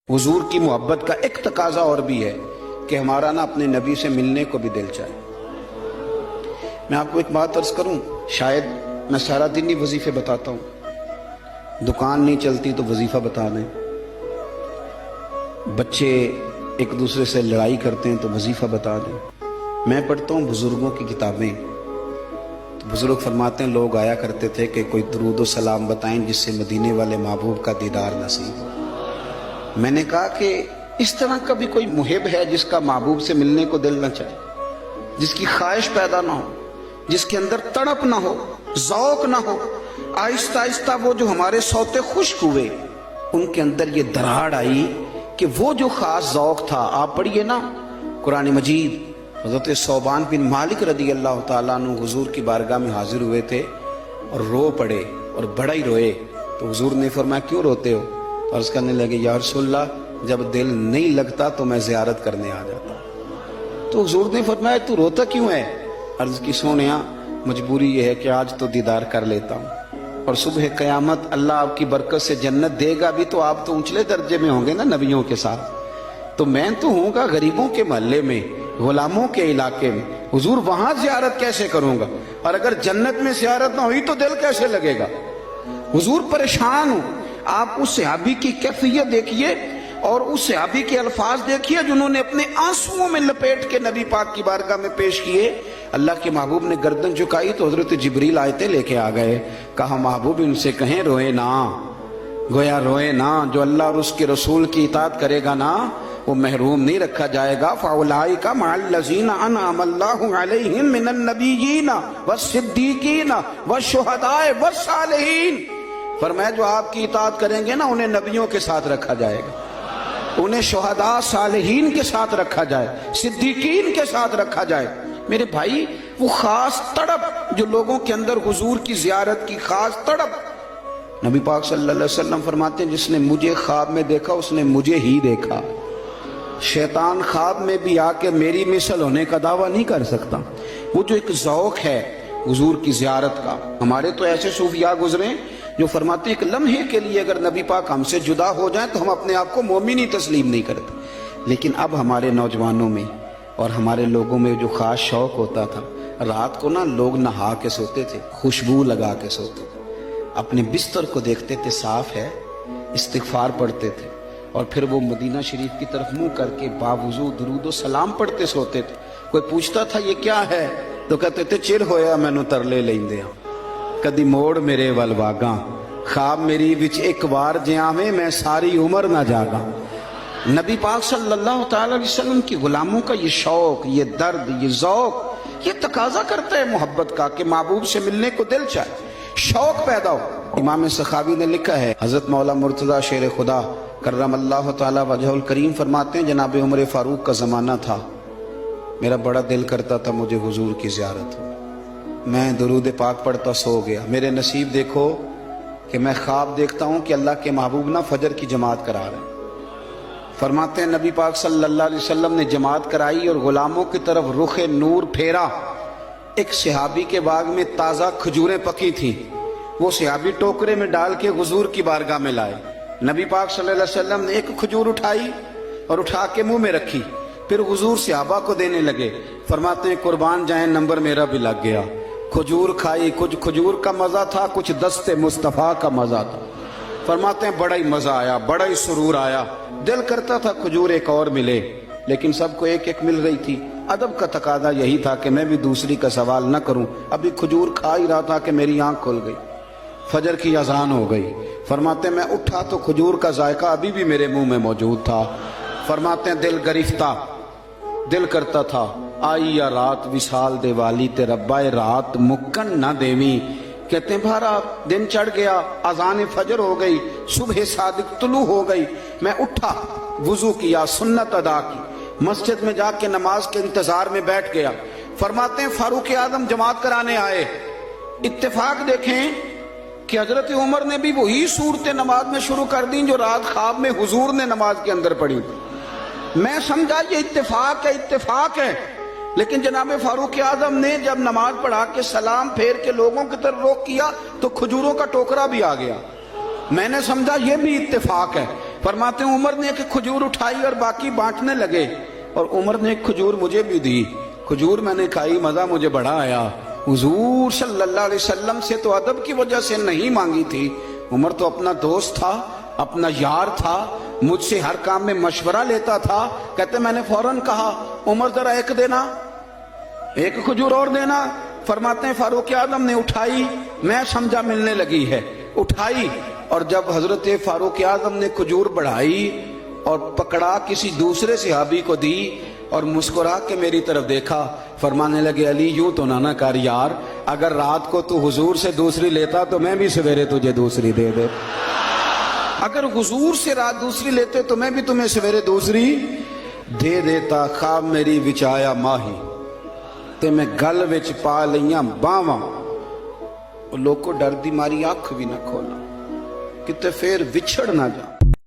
हुजूर की मोहब्बत का एक तकाजा और भी है कि हमारा ना अपने नबी से मिलने को भी दिल चाहे। मैं आपको एक बात अर्ज करूं, शायद मैं सारा दिन ही वजीफे बताता हूं, दुकान नहीं चलती तो वजीफा बता दें, बच्चे एक दूसरे से लड़ाई करते हैं तो वजीफा बता दें। मैं पढ़ता हूं बुजुर्गों की किताबें, तो बुजुर्ग फरमाते हैं लोग आया करते थे कि कोई दरूद व सलाम बताएं जिससे मदीने वाले महबूब का दीदार नसीब हो। मैंने कहा कि इस तरह का भी कोई मुहिब है जिसका महबूब से मिलने को दिल न चाहे, जिसकी ख्वाहिश पैदा ना हो, जिसके अंदर तड़प ना हो, ज़ौक ना हो। आहिस्ता आहिस्ता वो जो हमारे सौते खुश्क हुए उनके अंदर ये दरार आई कि वो जो खास ज़ौक था, आप पढ़िए ना कुरान मजीद, हज़रत सौबान बिन मालिक रदी अल्लाह ताला अन्हु हुजूर की बारगाह में हाजिर हुए थे और रो पड़े और बड़ा ही रोए। तो हुजूर ने फरमाया क्यों रोते हो? तो अर्ज करने लगे या रसूलल्लाह, जब दिल नहीं लगता तो मैं ज़ियारत करने आ जाता। तो हुजूर ने फरमाया तू रोता क्यों है? अर्ज की सोनिया, मजबूरी ये है कि आज तो दीदार कर लेता हूँ और सुबह क़यामत अल्लाह आपकी बरकत से जन्नत देगा भी तो आप तो ऊंचले दर्जे में होंगे ना नबियों के साथ, तो मैं तो हूँगा गरीबों के महल्ले में, गुलामों के इलाके में, हुजूर वहां ज़ियारत कैसे करूंगा? और अगर जन्नत में ज़ियारत ना हुई तो दिल कैसे लगेगा? हुजूर परेशान हो। आप उस सहाबी की कैफियत देखिए और उस सहाबी के अल्फाज देखिए जिन्होंने अपने आंसुओं में लपेट के नबी पाक की बारगाह में पेश किए। अल्लाह के महबूब ने गर्दन झुकाई तो हजरत जिब्रील आयते लेके आ गए। कहा महबूब इनसे कहें रोए ना, गोया रोए ना, जो अल्लाह और उसके रसूल की इताअत करेगा ना वो महरूम नहीं रखा जाएगा। फ़उलाइका मअल्लज़ीना अनअम अल्लाहु अलैहिम मिनन नबिय्यीना वस्सिद्दीकीना वश्शुहदाए वस्सालिहीन। फरमाया जो आपकी इताअत करेंगे ना उन्हें नबियों के साथ रखा जाएगा, उन्हें शुहदा सालिहीन के साथ रखा जाए, सिद्दीकीन के साथ रखा जाए। मेरे भाई वो खास तड़प जो लोगों के अंदर हुजूर की ज़ियारत की खास तड़प, नबी पाक सल्लल्लाहु अलैहि वसल्लम फरमाते हैं जिसने मुझे ख्वाब में देखा उसने मुझे ही देखा। शैतान ख्वाब में भी आके मेरी मिसल होने का दावा नहीं कर सकता। वो जो एक ज़ौक है हुजूर की ज़ियारत का, हमारे तो ऐसे सूफिया गुजरे जो फरमाते हैं एक लम्हे के लिए अगर नबी पाक हमसे जुदा हो जाए तो हम अपने आप को मोमिन ही तस्लीम नहीं करते। लेकिन अब हमारे नौजवानों में और हमारे लोगों में जो खास शौक होता था, रात को ना लोग नहा के सोते थे, खुशबू लगा के सोते थे, अपने बिस्तर को देखते थे साफ है, इस्तिग़फ़ार पढ़ते थे और फिर वो मदीना शरीफ की तरफ मुंह करके बावजूद दुरूद सलाम पढ़ते सोते थे। कोई पूछता था ये क्या है तो कहते थे चिर होया मैनू तरले लेंदे आ, कदी मोड़ मेरे वल वागा, ख्वाब मेरी विच एक बार जियावे मैं सारी उम्र ना जागा। नबी पाक सल्लल्लाहु अलैहि वसल्लम की गुलामों का ये शौक, ये दर्द, ये ज़ौक, ये तकाजा करता है मोहब्बत का कि महबूब से मिलने को दिल चाहे, शौक पैदा हो। इमाम सखावी ने लिखा है, हजरत मौला मुर्तज़ा शेर खुदा करमल्लाहु तआला वजहुल करीम फरमाते हैं जनाब उमर फारूक का ज़माना था, मेरा बड़ा दिल करता था मुझे हुजूर की ज़ियारत हो, मैं दुरूद पाक पढ़ता सो गया। मेरे नसीब देखो कि मैं ख्वाब देखता हूँ कि अल्लाह के महबूब ना फजर की जमात करा रहे हैं। फरमाते हैं नबी पाक सल्लल्लाहु अलैहि वसल्लम ने जमात कराई और गुलामों की तरफ रुखे नूर फेरा। एक सहाबी के बाग में ताज़ा खजूरें पकी थी, वो सहाबी टोकरे में डाल के हुजूर की बारगाह में लाए। नबी पाक सल्लल्लाहु अलैहि वसल्लम ने एक खजूर उठाई और उठा के मुंह में रखी, फिर हुजूर सहाबा को देने लगे। फरमाते हैं कुर्बान जाए नंबर मेरा भी लग गया, खजूर खाई, कुछ खजूर का मजा था, कुछ दस्ते मुस्तफ़ा का मजा था। फरमाते हैं बड़ा ही मजा आया, बड़ा ही सुरूर आया, दिल करता था खजूर एक और मिले, लेकिन सबको एक एक मिल रही थी। अदब का तकादा यही था कि मैं भी दूसरी का सवाल न करूं। अभी खजूर खा ही रहा था कि मेरी आंख खुल गई, फजर की अजान हो गई। फरमाते मैं उठा तो खजूर का जायका अभी भी मेरे मुंह में मौजूद था। फरमाते हैं दिल गरिफ्ता, दिल करता था आई या रात विशाल देवाली ते रब्बाए रात मुक्कन ना देवी। कहते हैं भारा दिन चढ़ गया, अजान फजर हो गई, सुबह सादिक तुलू हो गई। मैं उठा, वुजू किया, सुन्नत अदा की, मस्जिद में जाके नमाज के इंतजार में बैठ गया। फरमाते हैं फारूक आजम जमात कराने आए। इत्तेफाक देखें कि हजरत उमर ने भी वही सूरतें नमाज में शुरू कर दी जो रात ख्वाब में हुजूर ने नमाज के अंदर पढ़ी थी। मैं समझा ये इत्तेफाक है, इत्तेफाक है, लेकिन जनाब फारूक आजम ने जब नमाज पढ़ा के सलाम फेर के लोगों की तरफ रुख किया तो खजूरों का टोकरा भी आ गया। मैंने समझा ये भी इत्तेफाक है। फरमाते हैं उमर ने एक खजूर उठाई और बाकी बांटने लगे, और उमर ने एक खजूर मुझे भी दी। खजूर मैंने खाई, मजा मुझे बड़ा आया। हुजूर सल्लल्लाहु अलैहि वसल्लम से तो अदब की वजह से नहीं मांगी थी। उमर तो अपना दोस्त था, अपना यार था, मुझसे हर काम में मशवरा लेता था। कहते मैंने फौरन कहा उमर जरा एक देना, एक खजूर और देना। फरमाते हैं फारूक आजम ने उठाई, मैं समझा मिलने लगी है, उठाई, और जब हजरत फारूक आजम ने खजूर बढ़ाई और पकड़ा किसी दूसरे सहाबी को दी और मुस्कुरा के मेरी तरफ देखा, फरमाने लगे अली यूं तो ना कर यार, अगर रात को तू हुजूर से दूसरी लेता तो मैं भी सवेरे तुझे दूसरी दे दे। अगर हुजूर से रात दूसरी लेते तो मैं भी तुम्हें सवेरे दूसरी दे देता। खाब मेरी विचाया माही ते मैं गल विच पा लिया बावां, लोग को डर दी मारी अख भी ना खोला किते फिर विछड़ ना जा।